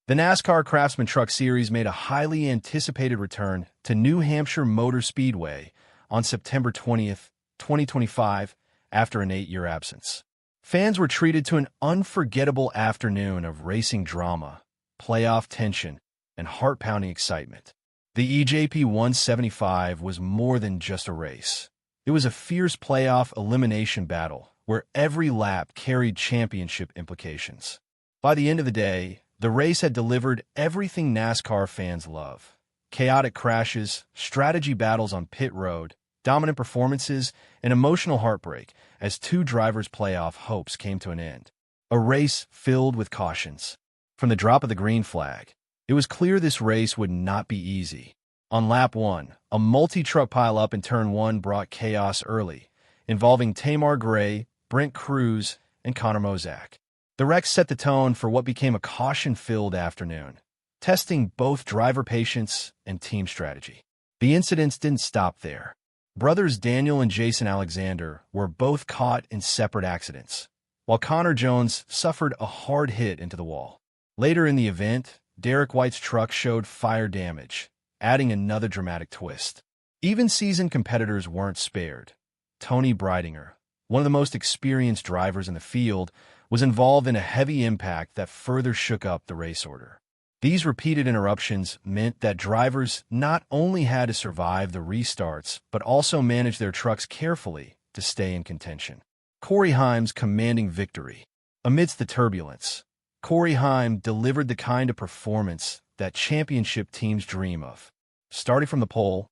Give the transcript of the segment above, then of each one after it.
The NASCAR Craftsman Truck Series made a highly anticipated return to New Hampshire Motor Speedway on September 20th, 2025, after an 8-year absence. Fans were treated to an unforgettable afternoon of racing drama, playoff tension, and heart-pounding excitement. The EJP 175 was more than just a race. It was a fierce playoff elimination battle where every lap carried championship implications. By the end of the day, the race had delivered everything NASCAR fans love: chaotic crashes, strategy battles on pit road, dominant performances, and emotional heartbreak as two drivers' playoff hopes came to an end. A race filled with cautions. From the drop of the green flag, it was clear this race would not be easy. On lap 1, a multi-truck pileup in turn 1 brought chaos early, involving Tamar Gray, Brent Cruz, and Connor Mozak. The wreck set the tone for what became a caution-filled afternoon, testing both driver patience and team strategy. The incidents didn't stop there. Brothers Daniel and Jason Alexander were both caught in separate accidents, while Connor Jones suffered a hard hit into the wall. Later in the event, Derek White's truck showed fire damage, adding another dramatic twist. Even seasoned competitors weren't spared. Tony Breidinger, one of the most experienced drivers in the field, was involved in a heavy impact that further shook up the race order. These repeated interruptions meant that drivers not only had to survive the restarts, but also manage their trucks carefully to stay in contention. Cory Heim's commanding victory. Amidst the turbulence, Cory Heim delivered the kind of performance that championship teams dream of. Starting from the pole,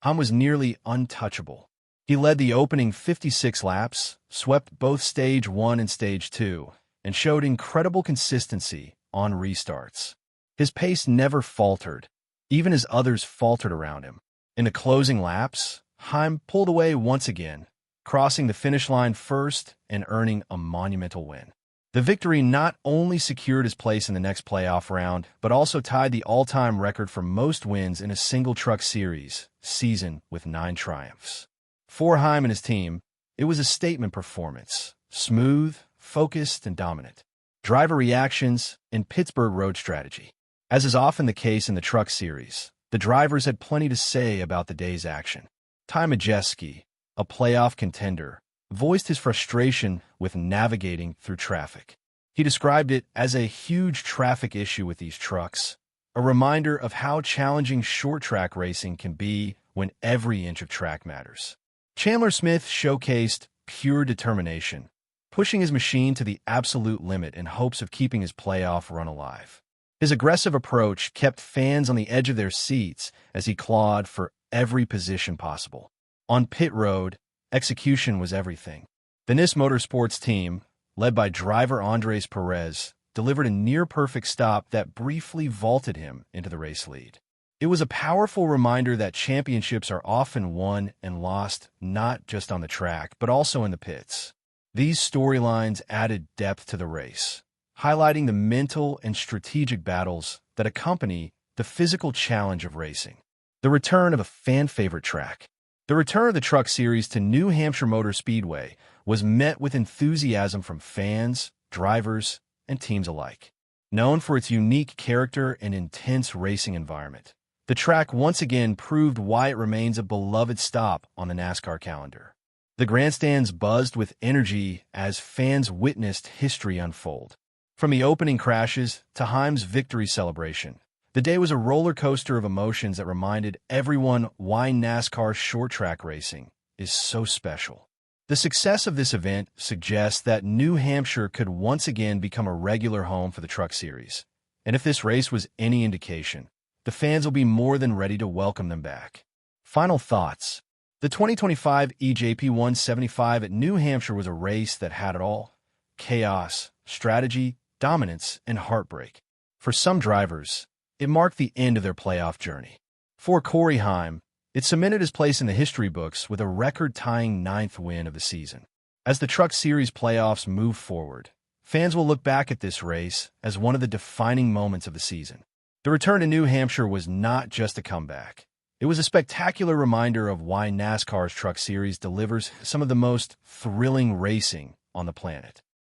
Heim was nearly untouchable. He led the opening 56 laps, swept both Stage 1 and Stage 2, and showed incredible consistency on restarts. His pace never faltered, even as others faltered around him. In the closing laps, Heim pulled away once again, crossing the finish line first and earning a monumental win. The victory not only secured his place in the next playoff round, but also tied the all-time record for most wins in a single truck series season with 9 triumphs. For Heim and his team, it was a statement performance: smooth, focused, and dominant. Driver reactions and Pittsburgh road strategy. As is often the case in the truck series, the drivers had plenty to say about the day's action. Ty Majeski, a playoff contender, voiced his frustration with navigating through traffic. He described it as a huge traffic issue with these trucks, a reminder of how challenging short-track racing can be when every inch of track matters. Chandler Smith showcased pure determination, pushing his machine to the absolute limit in hopes of keeping his playoff run alive. His aggressive approach kept fans on the edge of their seats as he clawed for every position possible. On pit road, execution was everything. The NIS Motorsports team, led by driver Andres Perez, delivered a near-perfect stop that briefly vaulted him into the race lead. It was a powerful reminder that championships are often won and lost not just on the track, but also in the pits. These storylines added depth to the race, highlighting the mental and strategic battles that accompany the physical challenge of racing. The return of a fan-favorite track. The return of the Truck Series to New Hampshire Motor Speedway was met with enthusiasm from fans, drivers, and teams alike. Known for its unique character and intense racing environment, the track once again proved why it remains a beloved stop on the NASCAR calendar. The grandstands buzzed with energy as fans witnessed history unfold. From the opening crashes to Heim's victory celebration, the day was a roller coaster of emotions that reminded everyone why NASCAR short-track racing is so special. The success of this event suggests that New Hampshire could once again become a regular home for the Truck Series. And if this race was any indication, the fans will be more than ready to welcome them back. Final thoughts. The 2025 EJP 175 at New Hampshire was a race that had it all: chaos, strategy, dominance, and heartbreak. For some drivers, it marked the end of their playoff journey. For Cory Heim, it cemented his place in the history books with a record-tying 9th win of the season. As the Truck Series playoffs move forward, fans will look back at this race as one of the defining moments of the season. The return to New Hampshire was not just a comeback. It was a spectacular reminder of why NASCAR's Truck Series delivers some of the most thrilling racing on the planet.